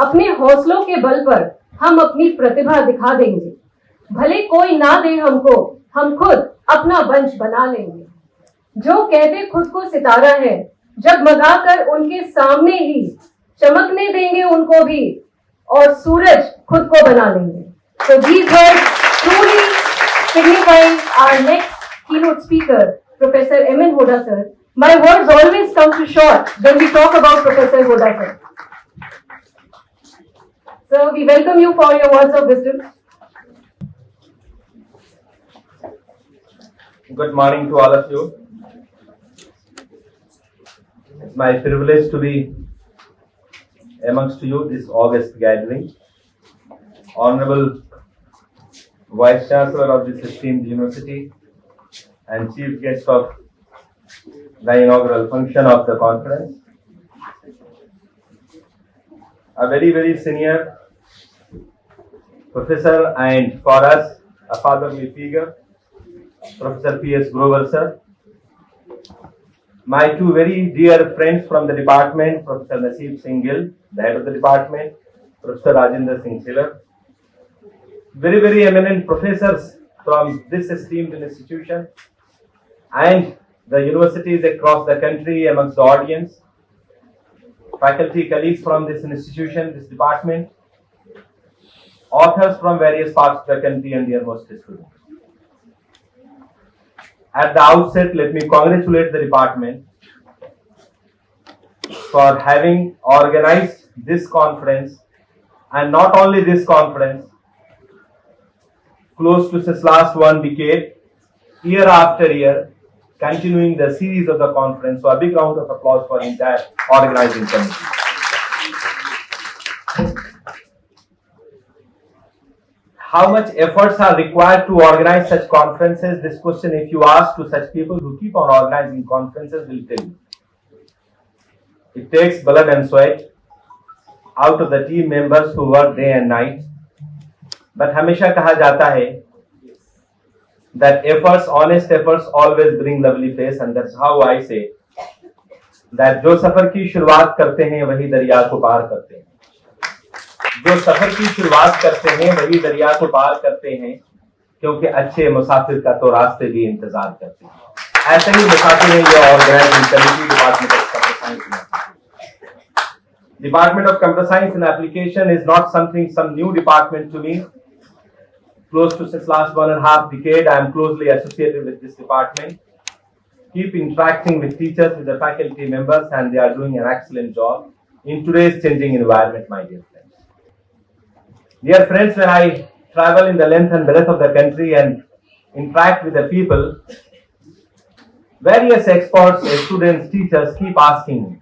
अपने हौसलों के बल पर हम अपनी प्रतिभा दिखा देंगे। भले कोई ना दे हमको, हम खुद अपना वंश बना लेंगे। जो कहते खुद को सितारा है, जगमगाकर उनके सामने ही चमकने देंगे उनको भी, और सूरज खुद को बना लेंगे। So these words truly signifying our next keynote speaker, Professor M.N. Hoda sir. My words always come too short when we talk about Professor Hoda sir. So we welcome you for your words of wisdom. Good morning to all of you. It's my privilege to be amongst you this August gathering. Honorable Vice Chancellor of this esteemed university and Chief Guest of the inaugural function of the conference. A very, very senior professor and for us a fatherly figure, Professor P.S. Grover sir. My two very dear friends from the department, Professor Naseeb Singh Gill, the head of the department, Professor Rajendra Singh Chiller. Very, very eminent professors from this esteemed institution and the universities across the country amongst the audience, faculty colleagues from this institution, this department, authors from various parts of the country and their most students. At the outset, let me congratulate the department for having organized this conference, and not only this conference, close to this last one decade, year after year, continuing the series of the conference. So a big round of applause for the entire organizing committee. How much efforts are required to organize such conferences? This question, if you ask to such people who keep on organizing conferences, will tell you. It takes blood and sweat out of the team members who work day and night. But हमेशा कहा जाता है that efforts, honest efforts, always bring lovely face, and that's how I say that जो सफर की शुरुआत करते हैं वही दरिया को पार करते हैं। जो सफर की शुरुआत करते हैं वही दरिया को पार करते हैं, क्योंकि अच्छे मुसाफिर का तो रास्ते भी इंतजार करते हैं। ऐसे ही मुसाफिर हैं ये organising committee department of computer science. Department of computer science and application is not some new department to me. Close to since last 1.5 decade, I am closely associated with this department. Keep interacting with teachers, with the faculty members, and they are doing an excellent job in today's changing environment, my dear friends. Dear friends, when I travel in the length and breadth of the country and interact with the people, various experts, students, teachers keep asking me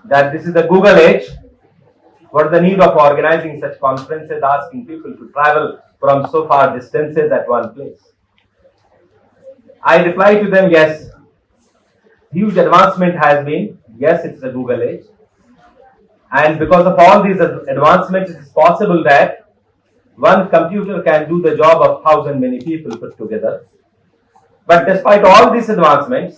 that this is the Google age. What is the need of organizing such conferences, asking people to travel from so far distances at one place? I reply to them, yes, huge advancement has been. Yes, it's the Google age. And because of all these advancements, it is possible that one computer can do the job of 1,000 many people put together. But despite all these advancements,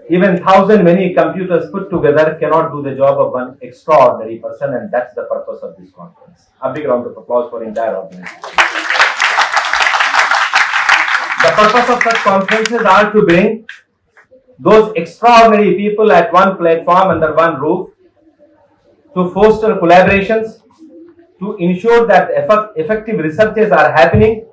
even 1,000 many computers put together cannot do the job of one extraordinary person, and that's the purpose of this conference. A big round of applause for the entire organization. The purpose of such conferences are to bring those extraordinary people at one platform under one roof, to foster collaborations, to ensure that effective researches are happening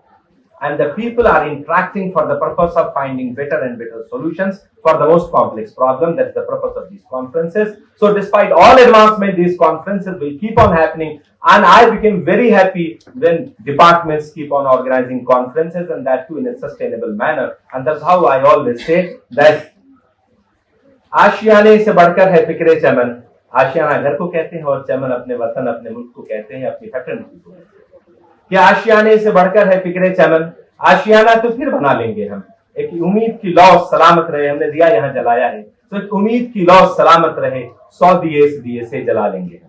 and the people are interacting for the purpose of finding better and better solutions for the most complex problem. That's the purpose of these conferences. So despite all advancement, these conferences will keep on happening, and I became very happy when departments keep on organizing conferences, and that too in a sustainable manner. And that's how I always say that आशियाने से बढ़कर है फिक्रे चमन। आशियाना घर को कहते हैं और चमन अपने वतन, अपने मुल्क को कहते हैं, अपनी फैटर्निटी को। कि आशियाने से बढ़कर है फिक्रे चमन, आशियाना तो फिर बना लेंगे हम। एक उम्मीद की लौ सलामत रहे, हमने दिया यहाँ जलाया है, तो एक उम्मीद की लौ सलामत रहे, 100 दिए से जला लेंगे।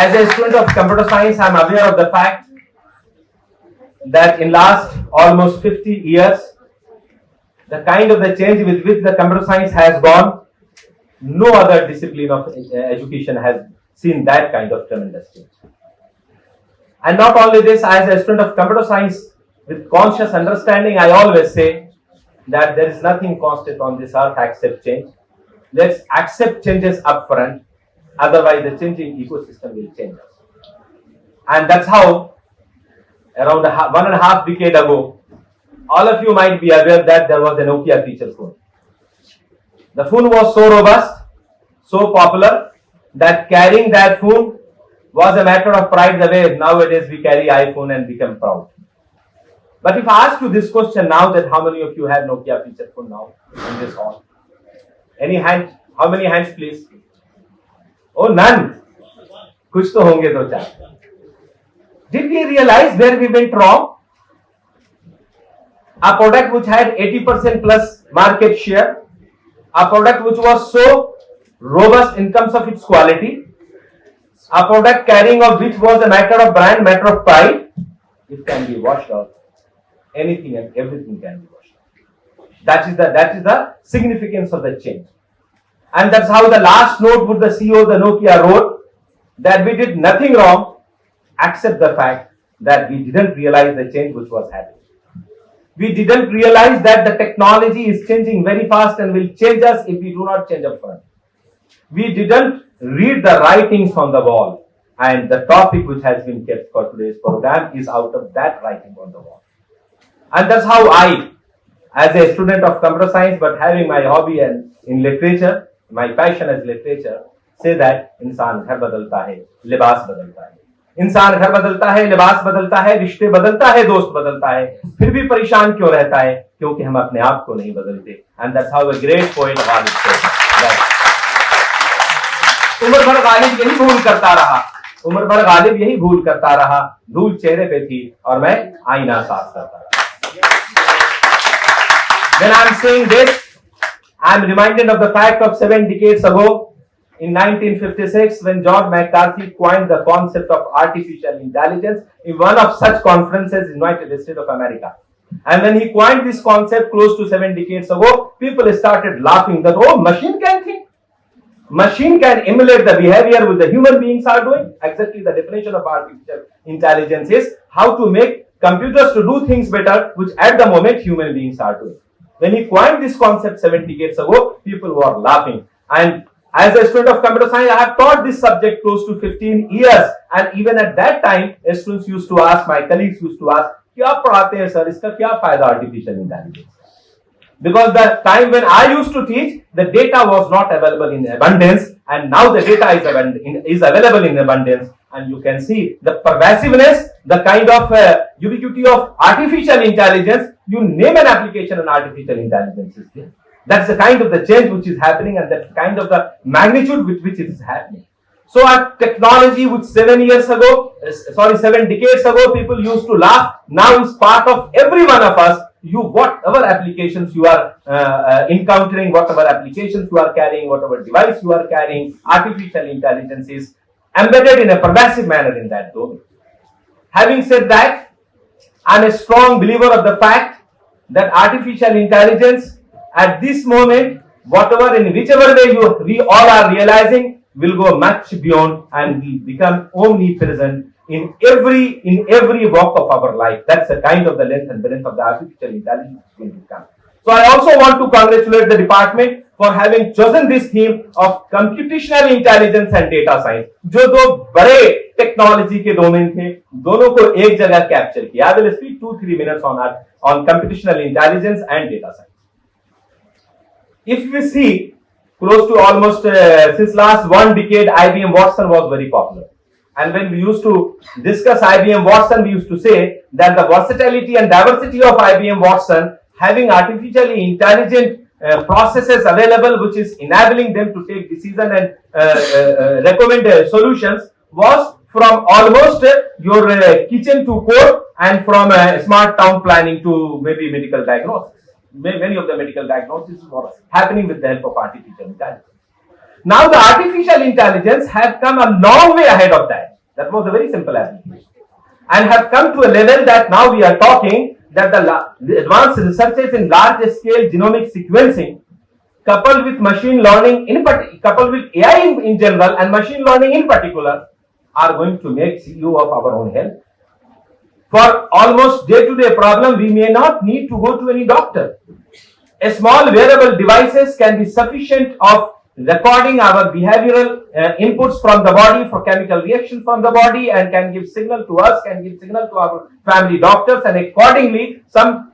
As a student of computer science, I am aware of the fact that in last almost 50 years, the kind of the change with which the computer science has gone, No other discipline of education has seen that kind of tremendous change. And not only this, as a student of computer science with conscious understanding, I always say that there is nothing constant on this earth except change. Let's accept changes upfront, otherwise the changing ecosystem will change us. And that's how, around 1.5 decades ago, all of you might be aware that there was a Nokia feature phone. The phone was so robust, so popular, that carrying that phone was a matter of pride the way nowadays we carry iPhone and become proud. But if I ask you this question now, that how many of you have Nokia feature phone now in this hall? Any hand? How many hands, please? Oh, none. Kuch to honge do char. Did we realize where we went wrong? A product which had 80% plus market share, a product which was so robust in terms of its quality, a product carrying of which was a matter of brand, matter of pride, it can be washed out. Anything and everything can be washed out. That is the significance of the change. And that's how the last note would the CEO of the Nokia wrote, that we did nothing wrong except the fact that we didn't realize the change which was happening. We didn't realize that the technology is changing very fast and will change us if we do not change up front. We didn't read the writings on the wall, and the topic which has been kept for today's program is out of that writing on the wall. And that's how I, as a student of computer science but having my hobby and in literature, my passion as literature, say that इंसान घर बदलता है, लिबास बदलता है. इंसान घर बदलता है, लिबास बदलता है, रिश्ते बदलता है, दोस्त बदलता है, फिर भी परेशान क्यों रहता है? क्योंकि हम अपने आप को नहीं बदलते. And that's how a great poet Ghalib said. उम्र भर गालिब यही भूल करता रहा, उम्र भर गालिब यही भूल करता रहा, धूल चेहरे पे थी और मैं आईना साफ करता रहा. When I'm saying this, I'm reminded of the fact of 7 decades ago, in 1956, when John McCarthy coined the concept of artificial intelligence in one of such conferences in the United States of America. And when he coined this concept close to 7 decades ago, people started laughing that, oh, machine can think. Machine can emulate the behavior which the human beings are doing. Exactly the definition of artificial intelligence is how to make computers to do things better, which at the moment human beings are doing. When he coined this concept 7 decades ago, people were laughing. And as a student of computer science, I have taught this subject close to 15 years. And even at that time, students used to ask, my colleagues used to ask, क्या पढ़ाते हैं sir? इसका क्या फायदा artificial intelligence? Because the time when I used to teach, the data was not available in abundance, and now the data is available in abundance. And you can see the pervasiveness, the kind of ubiquity of artificial intelligence. You name an application and artificial intelligence is there. That's the kind of the change which is happening, and that kind of the magnitude with which it is happening. So our technology, which 7 decades ago, people used to laugh, now is part of every one of us. Whatever applications you are encountering, whatever applications you are carrying, whatever device you are carrying, artificial intelligence is embedded in a pervasive manner in that domain. Having said that, I'm a strong believer of the fact that artificial intelligence at this moment, whatever in whichever way we all are realizing, will go much beyond and will become omnipresent in every walk of our life. That's the kind of the length and breadth of the artificial intelligence will become. So I also want to congratulate the department for having chosen this theme of computational intelligence and data science. जो दो बड़े technology के domain थे, दोनों को एक जगह capture किया. I will speak 2-3 minutes on computational intelligence and data science. If we see, close to almost since last 1 decade, IBM Watson was very popular. And when we used to discuss IBM Watson, we used to say that the versatility and diversity of IBM Watson, having artificially intelligent processes available, which is enabling them to take decision and recommend solutions, was from almost your kitchen to code, and from smart town planning to maybe medical diagnosis. Many of the medical diagnoses were happening with the help of artificial intelligence. Now the artificial intelligence have come a long way ahead of that. That was a very simple application. And have come to a level that now we are talking that the advanced researches in large scale genomic sequencing coupled with machine learning coupled with AI in general and machine learning in particular, are going to make CEO of our own health. For almost day-to-day problem, we may not need to go to any doctor. A small wearable devices can be sufficient of recording our behavioral inputs from the body, for chemical reaction from the body, and can give signal to us, can give signal to our family doctors, and accordingly some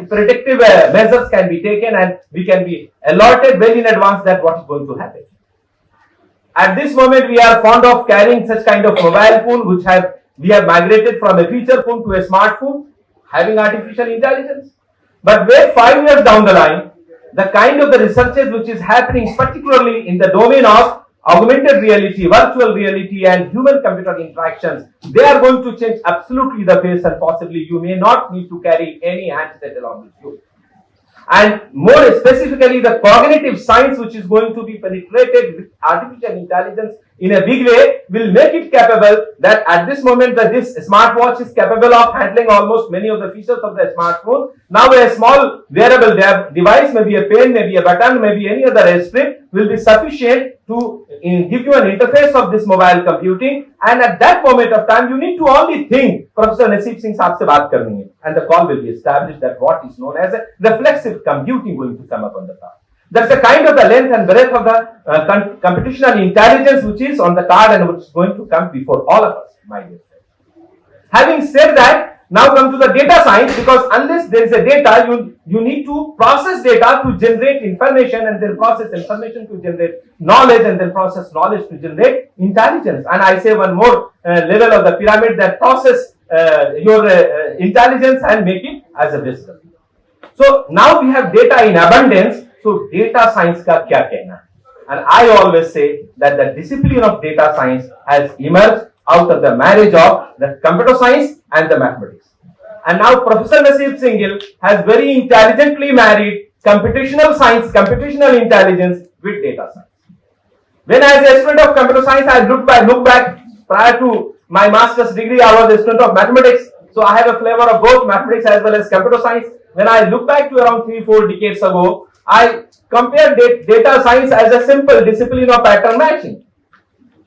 predictive measures can be taken, and we can be alerted well in advance that what is going to happen. At this moment, we are fond of carrying such kind of mobile phone, which we have migrated from a feature phone to a smartphone, having artificial intelligence. But wait 5 years down the line, the kind of the researches which is happening, particularly in the domain of augmented reality, virtual reality, and human-computer interactions, they are going to change absolutely the face, and possibly you may not need to carry any handset along with you. And more specifically, the cognitive science which is going to be penetrated with artificial intelligence in a big way will make it capable that at this moment that this smartwatch is capable of handling almost many of the features of the smartphone. Now a small wearable device, maybe a pen, maybe a button, maybe any other strip, will be sufficient to give you an interface of this mobile computing, and at that moment of time you need to only think Professor Naseeb Singh साहब से बात करनी है, and the call will be established that what is known as a reflexive computing going to come up on the card. That's the kind of the length and breadth of the computational intelligence which is on the card and which is going to come before all of us, my dear friends. Having said that, now come to the data science, because unless there is a data, you need to process data to generate information, and then process information to generate knowledge, and then process knowledge to generate intelligence. And I say one more level of the pyramid, that process your intelligence and make it as a wisdom. So now we have data in abundance. So data science ka kya kehna? And I always say that the discipline of data science has emerged out of the marriage of the computer science and the mathematics. And now Professor Naseeb Singh has very intelligently married computational science, computational intelligence with data science. When as a student of computer science, I look back prior to my master's degree, I was a student of mathematics. So I have a flavor of both mathematics as well as computer science. When I look back to around 3-4 decades ago, I compared data science as a simple discipline of pattern matching.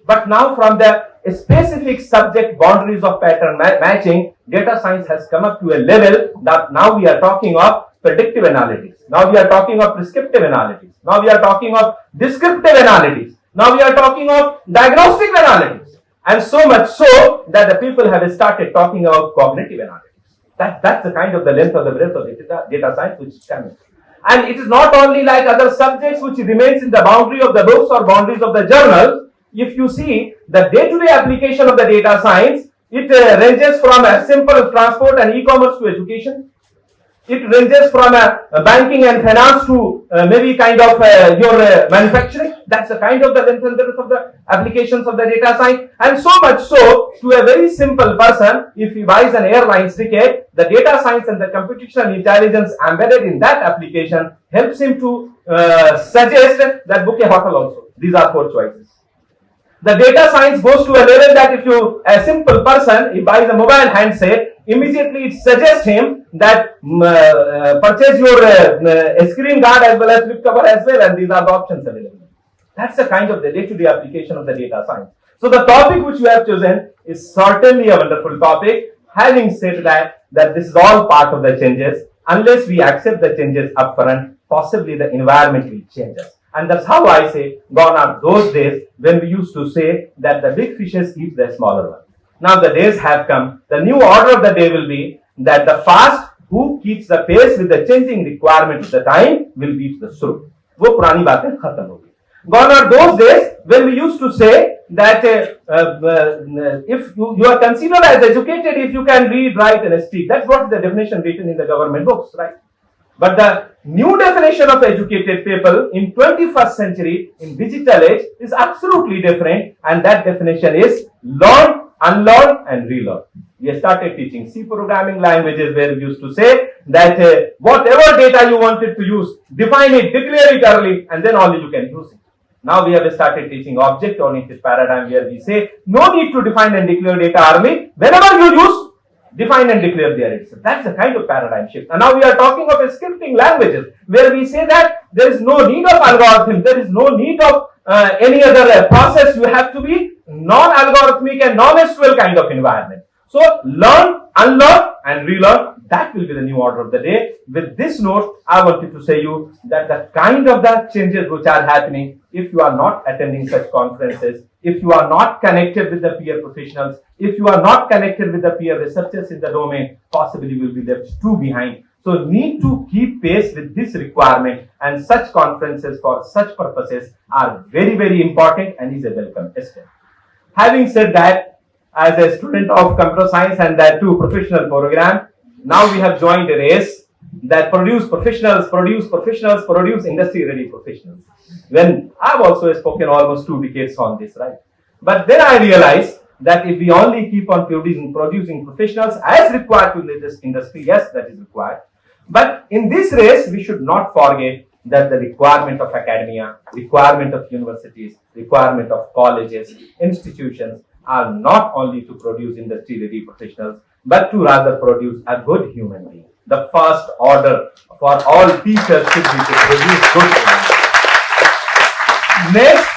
But now from the specific subject boundaries of pattern matching, data science has come up to a level that now we are talking of predictive analytics. Now we are talking of prescriptive analytics. Now we are talking of descriptive analytics. Now we are talking of diagnostic analytics. And so much so that the people have started talking about cognitive analytics. That's the kind of the length of the breadth of data science which is coming. And it is not only like other subjects which remains in the boundary of the books or boundaries of the journal. If you see the day-to-day application of the data science, it ranges from a simple transport and e-commerce to education. It ranges from banking and finance to maybe kind of your manufacturing. That's the kind of the length and breadth of the applications of the data science. And so much so, to a very simple person, if he buys an airline ticket, the data science and the computational intelligence embedded in that application helps him to suggest that book a hotel also. These are 4 choices. The data science goes to a level that if a simple person, he buys a mobile handset, immediately it suggests him that purchase your screen guard as well as flip cover as well, and these are the options available. That's the kind of the day-to-day application of the data science. So the topic which you have chosen is certainly a wonderful topic. Having said that this is all part of the changes. Unless we accept the changes upfront, possibly the environment will change us. And that's how I say, gone are those days when we used to say that the big fishes eat the smaller ones. Now the days have come. The new order of the day will be that the fast who keeps the pace with the changing requirement of the time will beat the slow. वो पुरानी बातें खत्म हो गई. Gone are those days when we used to say that if you are considered as educated if you can read, write and speak. That's what the definition written in the government books, right? But the new definition of educated people in 21st century in digital age is absolutely different, and that definition is learn, unlearn and relearn. We started teaching C programming languages where we used to say that whatever data you wanted to use, define it, declare it early, and then only you can use it. Now we have started teaching object-oriented paradigm where we say no need to define and declare data early. Whenever you use, define and declare there itself. That's the kind of paradigm shift. And now we are talking of scripting languages. where we say that there is no need of algorithm, there is no need of any other process. You have to be non-algorithmic and non-SQL kind of environment. So learn, unlearn and relearn. That will be the new order of the day. With this note, I wanted to say you that the kind of the changes which are happening, if you are not attending such conferences, if you are not connected with the peer professionals, if you are not connected with the peer researchers in the domain, possibly you will be left too behind. So need to keep pace with this requirement, and such conferences for such purposes are very, very important and is a welcome step. Having said that, as a student of computer science and that too professional program, now we have joined a race that produce industry-ready professionals. When I've also spoken almost 2 decades on this, right? But then I realized that if we only keep on producing professionals as required to this industry, yes, that is required. But in this race, we should not forget that the requirement of academia, requirement of universities, requirement of colleges, institutions are not only to produce industry-ready professionals, but to rather produce a good human being. The first order for all teachers should be to produce good human beings. Next,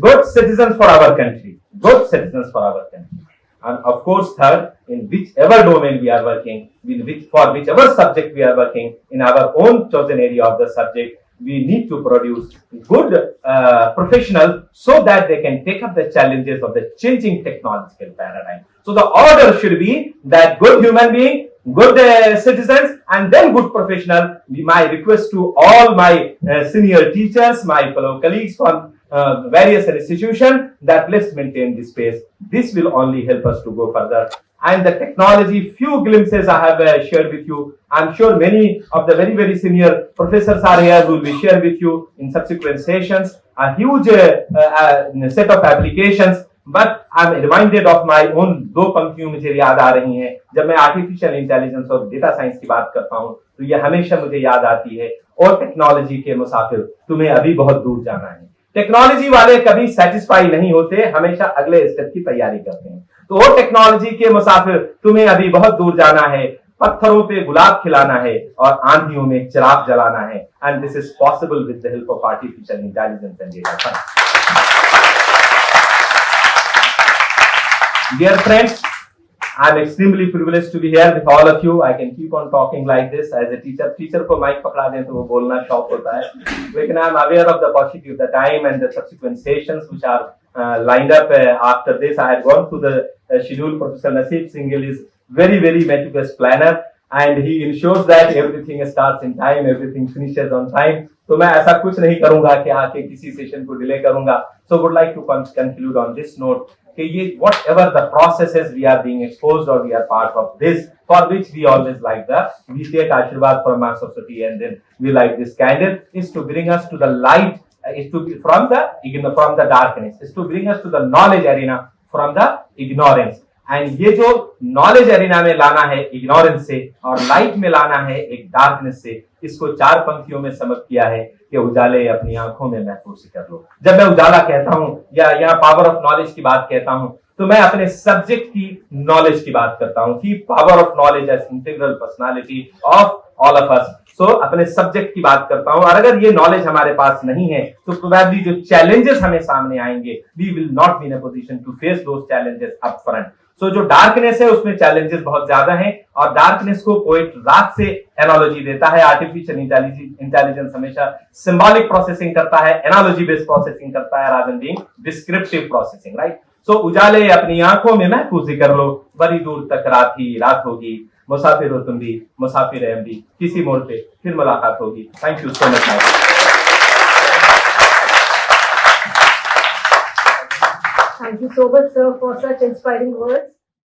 good citizens for our country. Good citizens for our country. And of course, third, in whichever domain we are working, for whichever subject we are working, in our own chosen area of the subject, we need to produce good professionals so that they can take up the challenges of the changing technological paradigm. So the order should be that good human being, good citizens, and then good professional. My request to all my senior teachers, my fellow colleagues from various institutions, that let's maintain this pace. This will only help us to go further. And the technology, few glimpses I have shared with you. I'm sure many of the very, very senior professors are here who will be shared with you in subsequent sessions. A huge set of applications. But I'm reminded of my own 2 पंक्तियों मुझे याद आ रही हैं जब मैं artificial intelligence और data science की बात करता हूं, तो ये हमेशा मुझे याद आती है, और टेक्नोलॉजी के मुसाफिर तुम्हें अभी बहुत दूर जाना है। टेक्नोलॉजी वाले कभी सेटिस्फाई नहीं होते, हमेशा अगले स्टेप की तैयारी करते हैं। तो वो टेक्नोलॉजी के मुसाफिर तुम्हें अभी बहुत दूर जाना है, पत्थरों पे गुलाब खिलाना है और आंधियों में चिराग जलाना है। And this is possible with the help of artificial intelligence and data science. Dear friends, I'm extremely privileged to be here with all of you. I can keep on talking like this as a teacher. Teacher को mic पकड़ा दें तो वो बोलना शौक होता है. लेकिन I'm aware of the paucity of the time and the subsequent sessions which are lined up after this. I had gone through the schedule. Professor Naseeb Singhal is very, very meticulous planner, and he ensures that everything starts in time, everything finishes on time. तो मैं ऐसा कुछ नहीं करूंगा कि आके किसी session को डिले करूंगा. So would like to conclude on this note कि ये whatever the processes we are being exposed or we are part of this, for which we always like we take Ashirwad from our society and then we light this candle, is to bring us to the light, is to be from the darkness, is to bring us to the knowledge arena from the ignorance. And ये जो knowledge arena में लाना है ignorance से और light में लाना है एक डार्कनेस से, इसको 4 पंक्तियों में समझ किया है कि उजाले अपनी आंखों में महफूज कर लो। जब मैं उजाला कहता हूं या यहाँ पावर ऑफ नॉलेज की बात कहता हूं, तो मैं अपने सब्जेक्ट की नॉलेज की बात करता हूं कि power of knowledge as integral personality of all of us. So अपने सब्जेक्ट की बात करता हूं, और अगर ये नॉलेज हमारे पास नहीं है तो प्रोबेबली जो चैलेंजेस हमें सामने आएंगे, we will not be in a position to face those challenges up front. So जो डार्कनेस है उसमें चैलेंजेस बहुत ज्यादा हैं, और डार्कनेस को पोएट रात से एनालॉजी देता है। आर्टिफिशियल इंटेलिजेंस हमेशा सिंबॉलिक प्रोसेसिंग करता है, एनालॉजी बेस्ड प्रोसेसिंग करता है rather than descriptive processing, right. So उजाले अपनी आंखों में महफूज कर लो, बड़ी दूर तक रात ही रात होगी, मुसाफिर हो तुम भी, मुसाफिर है हम भी, किसी मोड़ पे फिर मुलाकात होगी। Thank you so much. Thank you so much, sir, for such inspiring words.